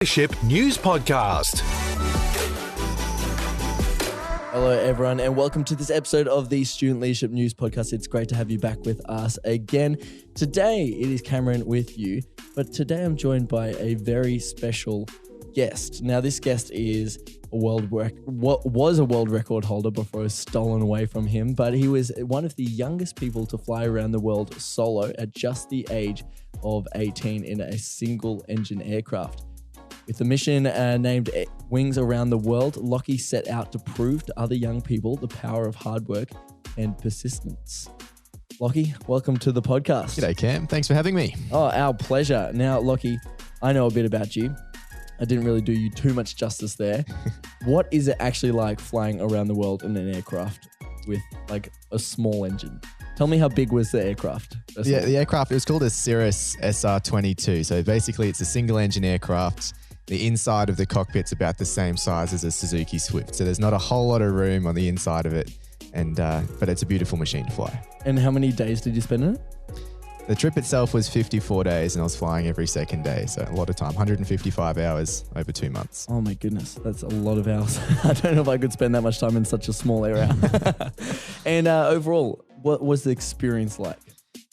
Leadership News Podcast. Hello, everyone, and welcome to this episode of the Student Leadership News Podcast. It's great to have you back with us again. Today, it is Cameron with you, but today I'm joined by a very special guest. Now, this guest is was a world record holder before it was stolen away from him, but he was one of the youngest people to fly around the world solo at just the age of 18 in a single-engine aircraft. With the mission named Wings Around the World, Lachie set out to prove to other young people the power of hard work and persistence. Lachie, welcome to the podcast. G'day, Cam. Thanks for having me. Oh, our pleasure. Now, Lachie, I know a bit about you. I didn't really do you too much justice there. What is it actually like flying around the world in an aircraft with like a small engine? Tell me how big was the aircraft? Yeah, the aircraft, it was called a Cirrus SR-22. So basically it's a single engine aircraft. The inside of the cockpit's about the same size as a Suzuki Swift. So there's not a whole lot of room on the inside of it. But it's a beautiful machine to fly. And how many days did you spend in it? The trip itself was 54 days and I was flying every second day. So a lot of time, 155 hours over 2 months. Oh my goodness, that's a lot of hours. I don't know if I could spend that much time in such a small area. And overall, what was the experience like?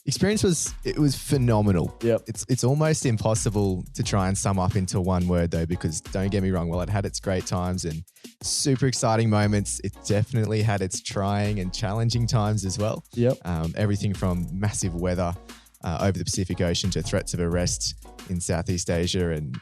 Experience was phenomenal. Yep. It's almost impossible to try and sum up into one word though, because don't get me wrong, while it had its great times and super exciting moments, it definitely had its trying and challenging times as well. Yep. Everything from massive weather over the Pacific Ocean to threats of arrest in Southeast Asia and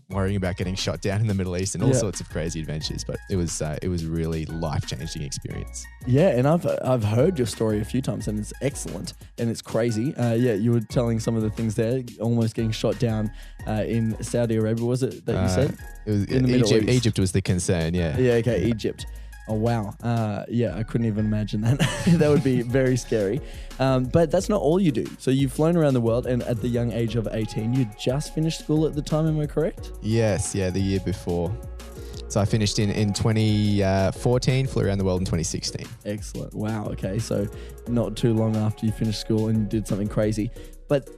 worrying about getting shot down in the Middle East and all sorts of crazy adventures. But it was really life-changing experience. Yeah, and I've heard your story a few times and it's excellent and it's crazy. You were telling some of the things there, almost getting shot down in Saudi Arabia, was it that you said? It was in the Middle East. Egypt was the concern, yeah. Yeah, okay, Egypt. Oh, wow. I couldn't even imagine that. That would be very scary. But that's not all you do. So you've flown around the world and at the young age of 18, you just finished school at the time, am I correct? Yes, the year before. So I finished in 2014, flew around the world in 2016. Excellent. Wow. Okay. So not too long after you finished school and you did something crazy. But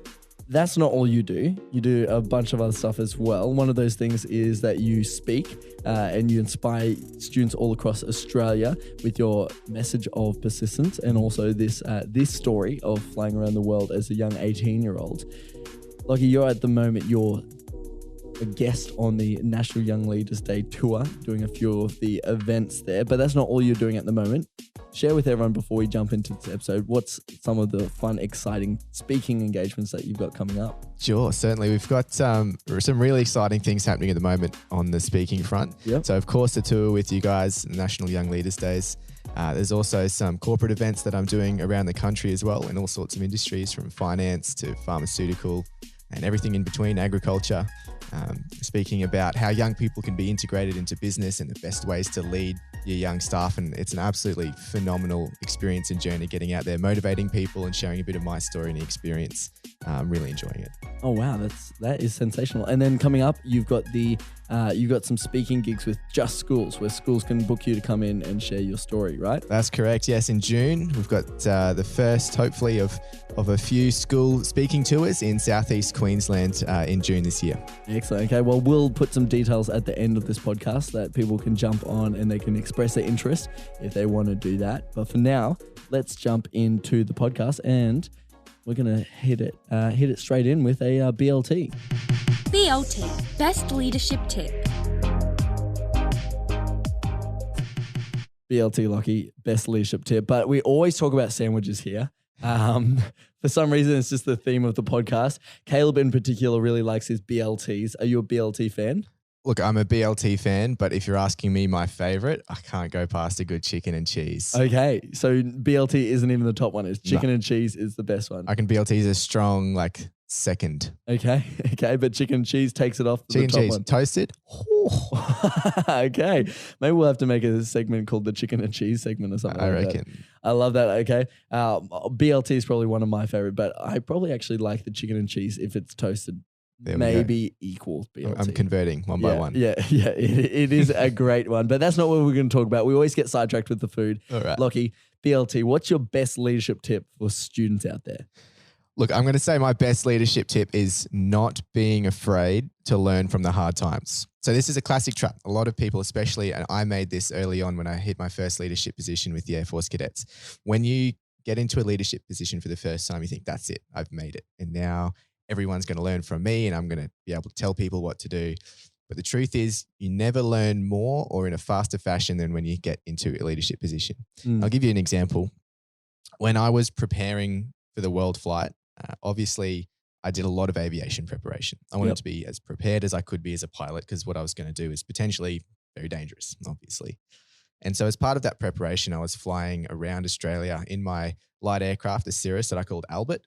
that's not all you do. You do a bunch of other stuff as well. One of those things is that you speak and you inspire students all across Australia with your message of persistence and also this story of flying around the world as a young 18-year-old. Lachie, you're at the moment, you're a guest on the National Young Leaders Day tour, doing a few of the events there, but that's not all you're doing at the moment. Share with everyone before we jump into this episode, what's some of the fun, exciting speaking engagements that you've got coming up? Sure, certainly. We've got some really exciting things happening at the moment on the speaking front. Yep. So, of course, the tour with you guys, National Young Leaders Days. There's also some corporate events that I'm doing around the country as well in all sorts of industries, from finance to pharmaceutical and everything in between, agriculture. Speaking about how young people can be integrated into business and the best ways to lead your young staff. And it's an absolutely phenomenal experience and journey getting out there, motivating people and sharing a bit of my story and experience. I'm really enjoying it. Oh, wow. That is sensational. And then coming up, you've got some speaking gigs with Just Schools, where schools can book you to come in and share your story, right? That's correct. Yes, in June, we've got the first, hopefully, of a few school speaking tours in Southeast Queensland in June this year. Excellent. Okay, well, we'll put some details at the end of this podcast that people can jump on and they can express their interest if they want to do that. But for now, let's jump into the podcast and we're going to hit it straight in with a BLT. BLT, Best Leadership Tip. BLT, Lachie, Best Leadership Tip. But we always talk about sandwiches here. For some reason, it's just the theme of the podcast. Caleb in particular really likes his BLTs. Are you a BLT fan? Look, I'm a BLT fan, but if you're asking me my favorite, I can't go past a good chicken and cheese. Okay, so BLT isn't even the top one. It's chicken and cheese is the best one. I reckon BLT is a strong, second. Okay, but chicken and cheese takes it off the chicken top cheese, one. toasted. Okay, maybe we'll have to make a segment called the chicken and cheese segment or something. I like reckon. That. I love that. Okay, BLT is probably one of my favorite, but I probably actually like the chicken and cheese if it's toasted. Maybe equals BLT. I'm converting one by one. Yeah. It is a great one, but that's not what we're going to talk about. We always get sidetracked with the food. All right. Lachie, BLT, what's your best leadership tip for students out there? Look, I'm going to say my best leadership tip is not being afraid to learn from the hard times. So this is a classic trap. A lot of people, especially, and I made this early on when I hit my first leadership position with the Air Force cadets. When you get into a leadership position for the first time, you think, that's it, I've made it. And now everyone's going to learn from me and I'm going to be able to tell people what to do. But the truth is you never learn more or in a faster fashion than when you get into a leadership position. I'll give you an example. When I was preparing for the world flight, obviously I did a lot of aviation preparation. I wanted to be as prepared as I could be as a pilot because what I was going to do is potentially very dangerous, obviously. And so as part of that preparation, I was flying around Australia in my light aircraft, a Cirrus that I called Albert.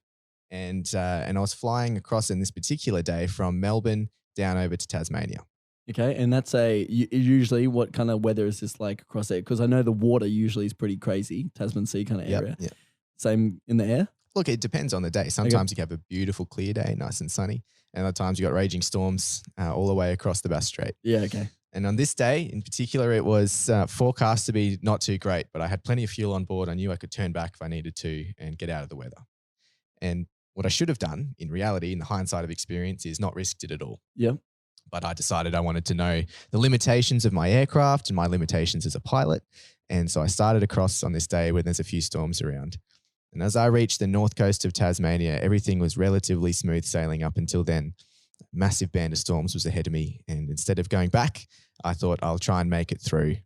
And I was flying across in this particular day from Melbourne down over to Tasmania. Okay, and that's usually what kind of weather is this like across there? Because I know the water usually is pretty crazy, Tasman Sea kind of area. Yep. Same in the air? Look, it depends on the day. Sometimes you can have a beautiful clear day, nice and sunny. And other times you got raging storms all the way across the Bass Strait. Yeah, okay. And on this day in particular, it was forecast to be not too great, but I had plenty of fuel on board. I knew I could turn back if I needed to and get out of the weather. And what I should have done in reality, in the hindsight of experience, is not risked it at all. Yeah. But I decided I wanted to know the limitations of my aircraft and my limitations as a pilot. And so I started across on this day when there's a few storms around. And as I reached the north coast of Tasmania, everything was relatively smooth sailing up until then. A massive band of storms was ahead of me. And instead of going back, I thought I'll try and make it through.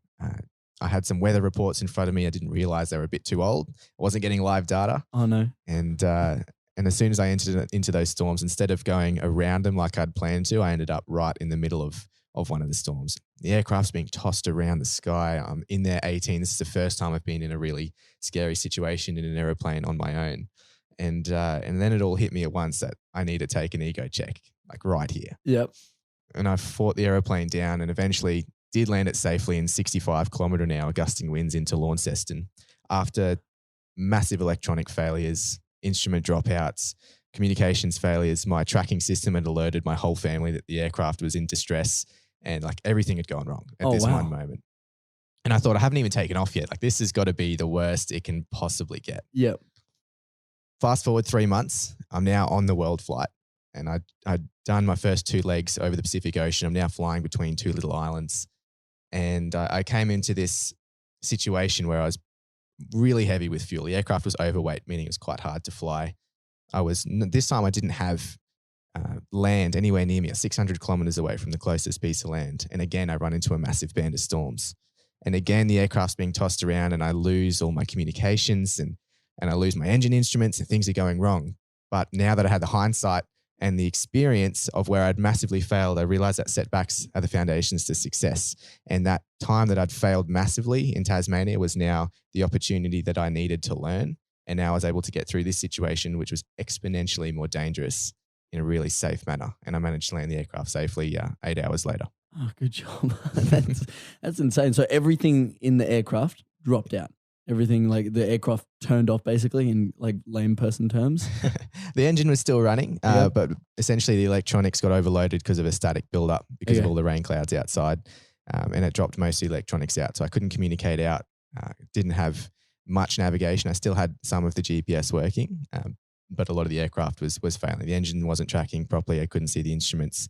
I had some weather reports in front of me. I didn't realize they were a bit too old. I wasn't getting live data. Oh, no. And as soon as I entered into those storms, instead of going around them like I'd planned to, I ended up right in the middle of one of the storms. The aircraft's being tossed around the sky. I'm in there 18. This is the first time I've been in a really scary situation in an aeroplane on my own. And then it all hit me at once that I need to take an ego check, like right here. Yep. And I fought the aeroplane down and eventually did land it safely in 65 kilometre an hour gusting winds into Launceston after massive electronic failures, instrument dropouts, communications failures. My tracking system had alerted my whole family that the aircraft was in distress and like everything had gone wrong at this one moment. And I thought, I haven't even taken off yet. Like this has got to be the worst it can possibly get. Yep. Fast forward 3 months, I'm now on the world flight and I'd done my first 2 legs over the Pacific Ocean. I'm now flying between 2 little islands. And I came into this situation where I was really heavy with fuel. The aircraft was overweight, meaning it was quite hard to fly. This time I didn't have land anywhere near me. I was 600 kilometers away from the closest piece of land. And again, I run into a massive band of storms. And again, the aircraft's being tossed around and I lose all my communications and I lose my engine instruments and things are going wrong. But now that I had the hindsight and the experience of where I'd massively failed, I realized that setbacks are the foundations to success. And that time that I'd failed massively in Tasmania was now the opportunity that I needed to learn. And now I was able to get through this situation, which was exponentially more dangerous in a really safe manner. And I managed to land the aircraft safely 8 hours later. Oh, good job. That's insane. So everything in the aircraft dropped out. Everything, like the aircraft turned off basically in like lame person terms. The engine was still running, but essentially the electronics got overloaded because of a static buildup because of all the rain clouds outside. And it dropped most of the electronics out. So I couldn't communicate out, didn't have much navigation. I still had some of the GPS working, but a lot of the aircraft was failing. The engine wasn't tracking properly. I couldn't see the instruments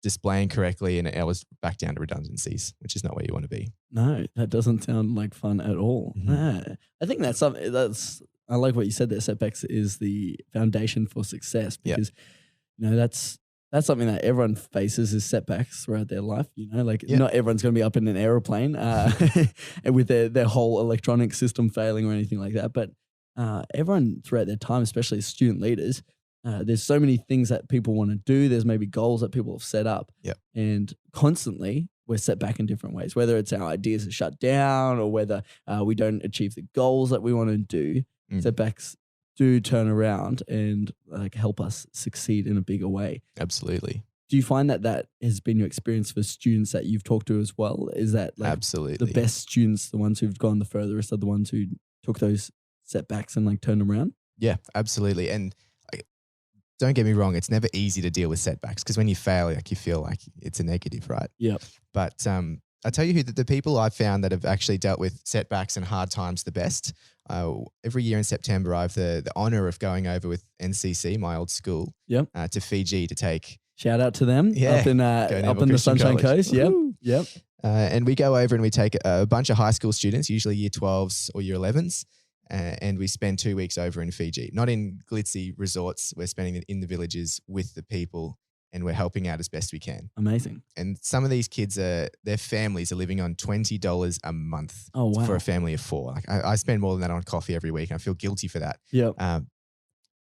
displaying correctly, and I was back down to redundancies, which is not where you want to be. No, that doesn't sound like fun at all. Mm-hmm. I think that's something I like what you said there. Setbacks is the foundation for success because, that's something that everyone faces is setbacks throughout their life. Not everyone's going to be up in an aeroplane and with their whole electronic system failing or anything like that. But everyone throughout their time, especially as student leaders, there's so many things that people want to do. There's maybe goals that people have set up. Yep. And constantly we're set back in different ways, whether it's our ideas are shut down or whether we don't achieve the goals that we want to do. Setbacks do turn around and help us succeed in a bigger way. Absolutely. Do you find that has been your experience for students that you've talked to as well? Is that absolutely the best students, the ones who've gone the furthest, are the ones who took those setbacks and turned them around? Yeah, absolutely. And don't get me wrong, it's never easy to deal with setbacks because when you fail, you feel like it's a negative, right? Yeah. But I tell you who the people I've found that have actually dealt with setbacks and hard times the best every year in September, I have the honor of going over with NCC, my old school, Yep. to Fiji to take. Shout out to them Yeah. up in Neville the Christian Sunshine College. Coast. Yep. Woo. Yep. And we go over and we take a bunch of high school students, usually year 12s or year 11s, and we spend 2 weeks over in Fiji. Not in glitzy resorts. We're spending it in the villages with the people, and we're helping out as best we can. Amazing. And some of these kids their families are living on $20 a month for a family of 4. Like I spend more than that on coffee every week, and I feel guilty for that. Yep.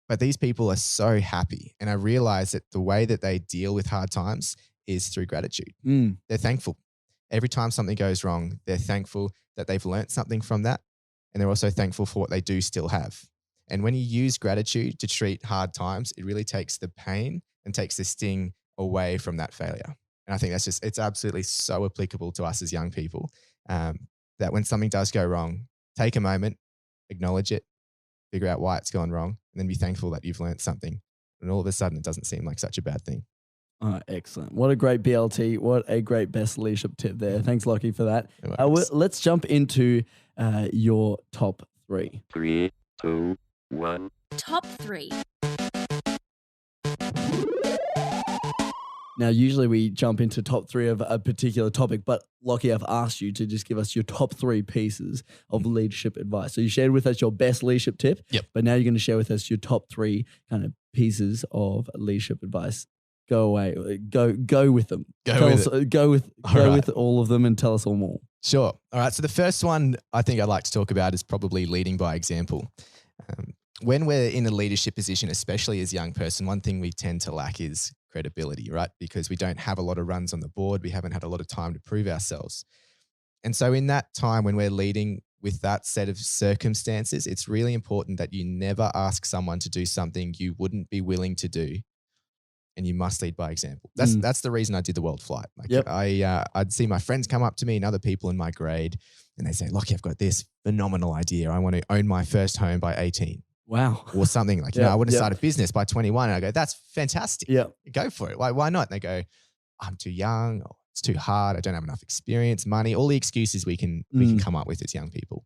But these people are so happy. And I realize that the way that they deal with hard times is through gratitude. They're thankful. Every time something goes wrong, they're thankful that they've learned something from that. And they're also thankful for what they do still have. And when you use gratitude to treat hard times, it really takes the pain and takes the sting away from that failure. And I think it's absolutely so applicable to us as young people, that when something does go wrong, take a moment, acknowledge it, figure out why it's gone wrong, and then be thankful that you've learned something. And all of a sudden, it doesn't seem like such a bad thing. Oh, excellent. What a great BLT. What a great best leadership tip there. Thanks, Lachie, for that. Let's jump into your top 3. 3, 2, 1. Top 3. Now, usually we jump into top 3 of a particular topic, but Lachie, I've asked you to just give us your top 3 pieces of leadership advice. So you shared with us your best leadership tip, but now you're going to share with us your top 3 kind of pieces of leadership advice. Go away, go with them. Go with all of them and tell us all more. Sure. All right. So the first one I think I'd like to talk about is probably leading by example. When we're in a leadership position, especially as a young person, one thing we tend to lack is credibility, right? Because we don't have a lot of runs on the board. We haven't had a lot of time to prove ourselves. And so in that time when we're leading with that set of circumstances, it's really important that you never ask someone to do something you wouldn't be willing to do. And you must lead by example. That's the reason I did the world flight. Like I'd see my friends come up to me and other people in my grade, and they say, "Lachie, I've got this phenomenal idea. I want to own my first home by 18." Wow. Or something like, I want to start a business by 21. And I go, "That's fantastic. Yeah. Go for it. Why not?" And they go, "I'm too young, or it's too hard. I don't have enough experience, money," all the excuses we can come up with as young people.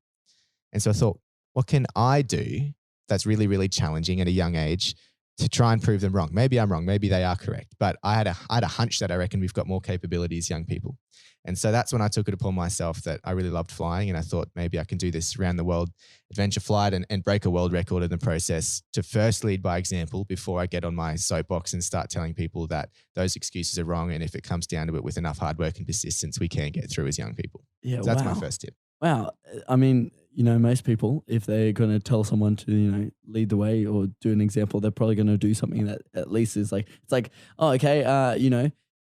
And so I thought, what can I do that's really, really challenging at a young age to try and prove them wrong? Maybe I'm wrong. Maybe they are correct. But I had a hunch that I reckon we've got more capability as young people. And so that's when I took it upon myself that I really loved flying. And I thought maybe I can do this around the world adventure flight and break a world record in the process, to first lead by example before I get on my soapbox and start telling people that those excuses are wrong. And if it comes down to it, with enough hard work and persistence, we can get through as young people. Yeah, so that's my first tip. Wow. I mean, most people, if they're going to tell someone to, lead the way or do an example, they're probably going to do something that at least is like, it's like, oh, okay,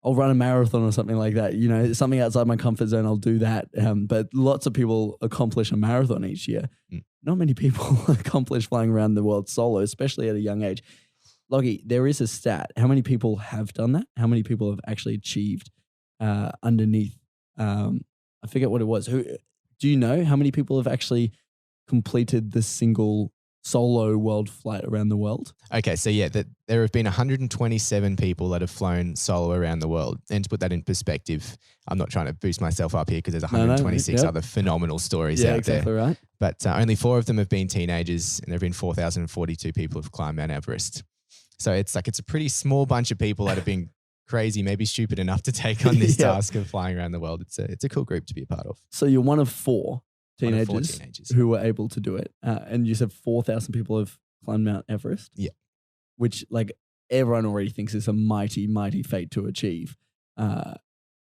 I'll run a marathon or something like that. Something outside my comfort zone, I'll do that. But lots of people accomplish a marathon each year. Not many people accomplish flying around the world solo, especially at a young age. Lachie, there is a stat. How many people have done that? How many people have actually achieved underneath? I forget what it was. Do you know how many people have actually completed the single solo world flight around the world? Okay, so there have been 127 people that have flown solo around the world. And to put that in perspective, I'm not trying to boost myself up here because there's 126 other phenomenal stories out exactly there. Right. But only 4 of them have been teenagers, and there have been 4,042 people who've climbed Mount Everest. So it's a pretty small bunch of people that have been crazy, maybe stupid enough to take on this task of flying around the world. It's a cool group to be a part of. So you're one of 4 teenagers who were able to do it. And you said 4,000 people have climbed Mount Everest? Yeah. Which everyone already thinks is a mighty, mighty feat to achieve. And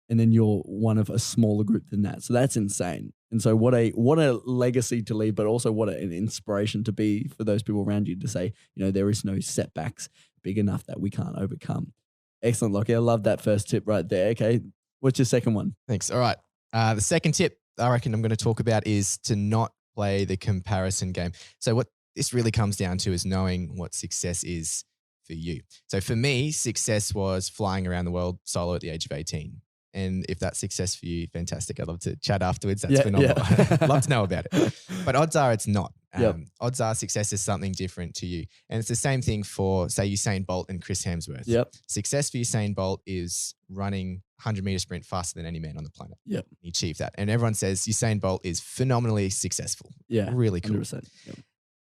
then you're one of a smaller group than that. So that's insane. And so what a legacy to leave, but also what an inspiration to be for those people around you to say, there is no setbacks big enough that we can't overcome. Excellent, Lachie. I love that first tip right there. Okay. What's your second one? Thanks. All right. The second tip I reckon I'm going to talk about is to not play the comparison game. So what this really comes down to is knowing what success is for you. So for me, success was flying around the world solo at the age of 18. And if that's success for you, fantastic. I'd love to chat afterwards. That's Yeah, phenomenal. yeah. Love to know about it. But odds are it's not. Yep. Odds are success is something different to you. And it's the same thing for, say, Usain Bolt and Chris Hemsworth. Yep. Success for Usain Bolt is running 100-meter sprint faster than any man on the planet. Yep. He achieved that. And everyone says Usain Bolt is phenomenally successful. Yeah. Really cool. 100%. Yep.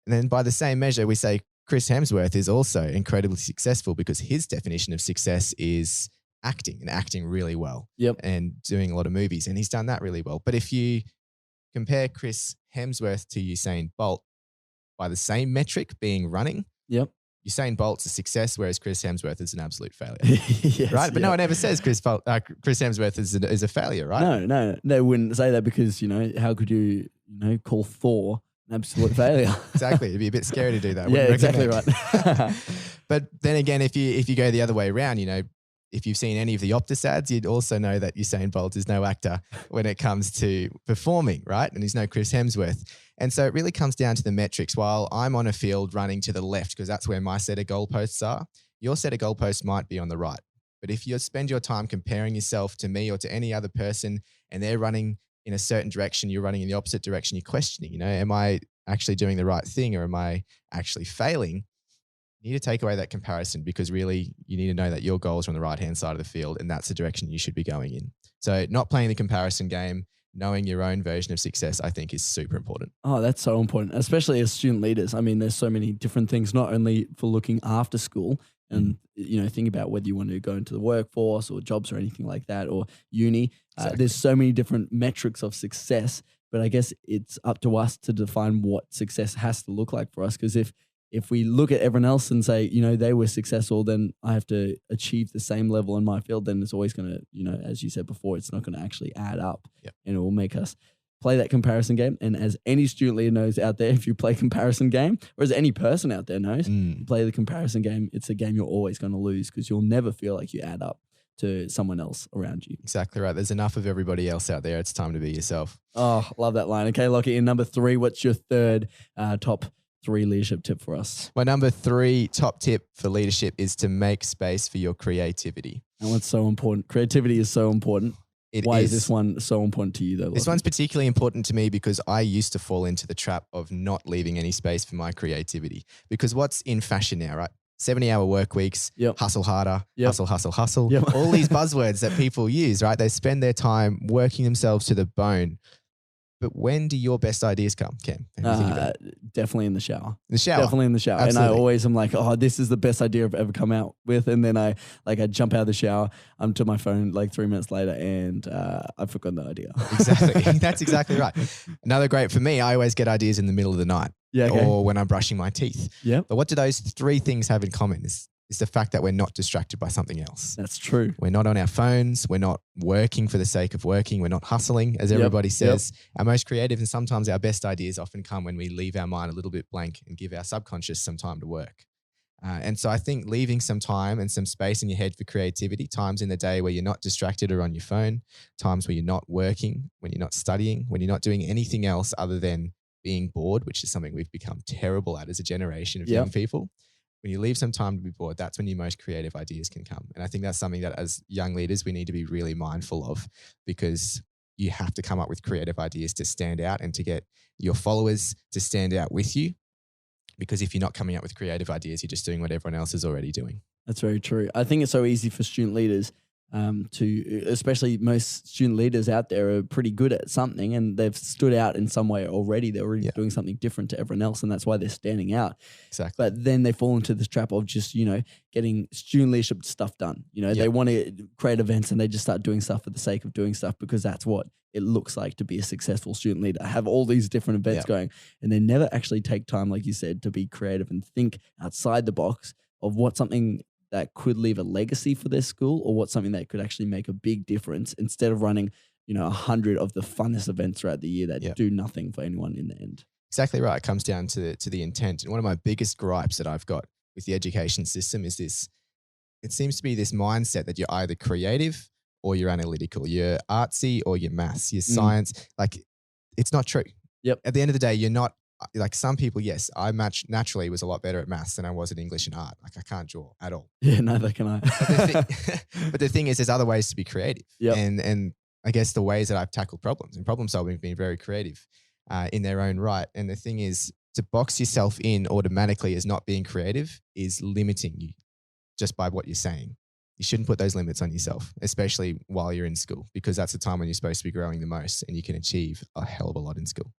And then by the same measure, we say Chris Hemsworth is also incredibly successful because his definition of success is acting and acting really well. Yep. And doing a lot of movies. And he's done that really well. But if you compare Chris Hemsworth to Usain Bolt by the same metric being running, Yep. Usain Bolt's a success, whereas Chris Hemsworth is an absolute failure. Yes, Right? But no yep. one ever says Chris Hemsworth is a failure, right? No, they wouldn't say that because, how could you, call Thor an absolute failure? Exactly. It'd be a bit scary to do that. Yeah, Wouldn't exactly recommend. right. But then again, if you go the other way around, if you've seen any of the Optus ads, you'd also know that Usain Bolt is no actor when it comes to performing, right? And he's no Chris Hemsworth. And so it really comes down to the metrics. While I'm on a field running to the left, because that's where my set of goalposts are, your set of goalposts might be on the right. But if you spend your time comparing yourself to me or to any other person and they're running in a certain direction, you're running in the opposite direction, you're questioning, am I actually doing the right thing or am I actually failing? You need to take away that comparison because really you need to know that your goals are on the right-hand side of the field and that's the direction you should be going in. So not playing the comparison game, knowing your own version of success, I think is super important. Oh, that's so important, especially as student leaders. I mean, there's so many different things, not only for looking after school and, think about whether you want to go into the workforce or jobs or anything like that or uni. Exactly. There's so many different metrics of success, but I guess it's up to us to define what success has to look like for us. Because if we look at everyone else and say, they were successful, then I have to achieve the same level in my field, then it's always going to, as you said before, it's not going to actually add up. Yep. And it will make us play that comparison game. And as any student leader knows out there, if you play comparison game, or as any person out there knows, you play the comparison game, it's a game you're always going to lose because you'll never feel like you add up to someone else around you. Exactly right. There's enough of everybody else out there. It's time to be yourself. Oh, love that line. Okay, Lachie, in number 3, what's your third top 3 leadership tip for us? My number 3 top tip for leadership is to make space for your creativity. And what's so important? Creativity is so important. Why is this one so important to you though? This one's particularly important to me because I used to fall into the trap of not leaving any space for my creativity. Because what's in fashion now, right? 70-hour work weeks, Yep. hustle harder, Yep. hustle. Yep. All these buzzwords that people use, right? They spend their time working themselves to the bone. But when do your best ideas come, Cam? Have you think about it? Definitely in the shower. The shower. Definitely in the shower. Absolutely. And I always am like, oh, this is the best idea I've ever come out with. And then I jump out of the shower, I'm to my phone like 3 minutes later and I've forgotten the idea. Exactly. That's exactly right. Another great for me, I always get ideas in the middle of the night Yeah. Okay. or when I'm brushing my teeth. Yep. But what do those 3 things have in common is the fact that we're not distracted by something else. That's true. We're not on our phones. We're not working for the sake of working. We're not hustling, as everybody says. Our most creative and sometimes our best ideas often come when we leave our mind a little bit blank and give our subconscious some time to work. And so I think leaving some time and some space in your head for creativity, times in the day where you're not distracted or on your phone, times where you're not working, when you're not studying, when you're not doing anything else other than being bored, which is something we've become terrible at as a generation of young people. When you leave some time to be bored, that's when your most creative ideas can come. And I think that's something that as young leaders, we need to be really mindful of because you have to come up with creative ideas to stand out and to get your followers to stand out with you. Because if you're not coming up with creative ideas, you're just doing what everyone else is already doing. That's very true. I think it's so easy for student leaders especially most student leaders out there are pretty good at something and they've stood out in some way already. They're already doing something different to everyone else and that's why they're standing out. Exactly. But then they fall into this trap of just, getting student leadership stuff done. They want to create events and they just start doing stuff for the sake of doing stuff because that's what it looks like to be a successful student leader. Have all these different events going and they never actually take time, like you said, to be creative and think outside the box of what something that could leave a legacy for their school or what's something that could actually make a big difference instead of running, 100 of the funnest events throughout the year that do nothing for anyone in the end. Exactly right. It comes down to the intent. And one of my biggest gripes that I've got with the education system is this. It seems to be this mindset that you're either creative or you're analytical. You're artsy or you're maths, you're science. Like it's not true. Yep. At the end of the day, you're not like some people, yes, I naturally was a lot better at maths than I was at English and art. Like I can't draw at all. Yeah, neither can I. But the thing is, there's other ways to be creative. Yep. And I guess the ways that I've tackled problems and problem solving have been very creative in their own right. And the thing is, to box yourself in automatically as not being creative is limiting you just by what you're saying. You shouldn't put those limits on yourself, especially while you're in school, because that's the time when you're supposed to be growing the most and you can achieve a hell of a lot in school.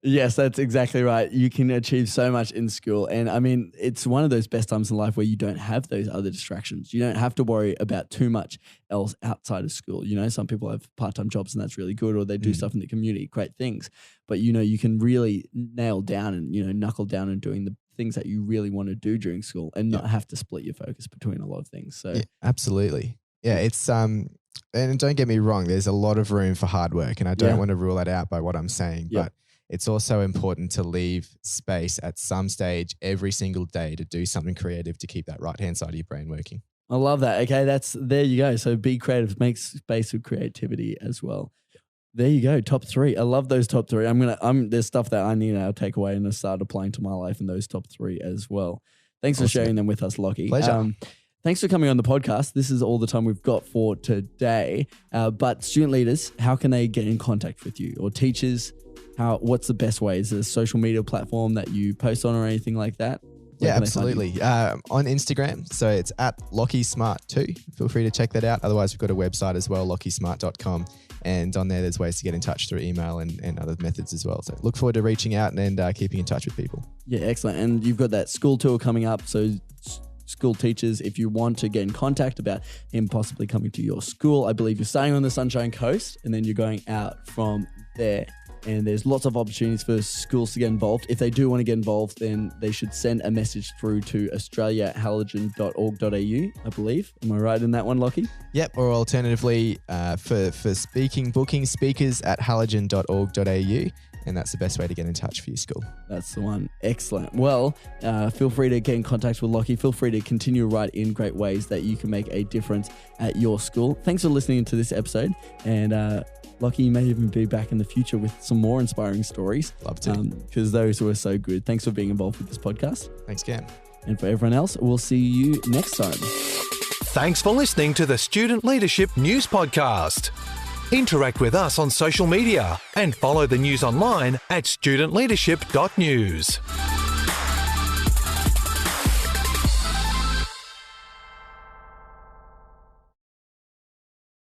Yes, that's exactly right. You can achieve so much in school. And I mean, it's one of those best times in life where you don't have those other distractions. You don't have to worry about too much else outside of school. You know, some people have part-time jobs and that's really good, or they do stuff in the community, great things. But, you know, you can really nail down and, you know, knuckle down and doing the things that you really want to do during school and not have to split your focus between a lot of things. So yeah, absolutely. Yeah, it's and don't get me wrong, there's a lot of room for hard work and I don't want to rule that out by what I'm saying, but it's also important to leave space at some stage every single day to do something creative to keep that right-hand side of your brain working. I love that. Okay, there you go. So be creative, make space for creativity as well. There you go. Top 3. I love those top 3. There's stuff that I need to take away and start applying to my life in those top 3 as well. Thanks for sharing them with us, Lachie. Pleasure. Thanks for coming on the podcast. This is all the time we've got for today. But student leaders, how can they get in contact with you? Or teachers, what's the best way? Is there a social media platform that you post on or anything like that? Yeah, absolutely. On Instagram. So it's at LachieSmart2. Feel free to check that out. Otherwise, we've got a website as well, LachieSmart.com. And on there's ways to get in touch through email and other methods as well. So look forward to reaching out and keeping in touch with people. Yeah, excellent. And you've got that school tour coming up. So school teachers, if you want to get in contact about him possibly coming to your school, I believe you're staying on the Sunshine Coast and then you're going out from there. And there's lots of opportunities for schools to get involved. If they do want to get involved, then they should send a message through to australia@halogen.org.au, I believe. Am I right in that one, Lachie? Yep. Or alternatively, for booking speakers at halogen.org.au. And that's the best way to get in touch for your school. That's the one. Excellent. Well, feel free to get in contact with Lachie. Feel free to continue to write in great ways that you can make a difference at your school. Thanks for listening to this episode. And Lachie, you may even be back in the future with some more inspiring stories. Love to. Because those were so good. Thanks for being involved with this podcast. Thanks, Cam. And for everyone else, we'll see you next time. Thanks for listening to the Student Leadership News Podcast. Interact with us on social media and follow the news online at studentleadership.news.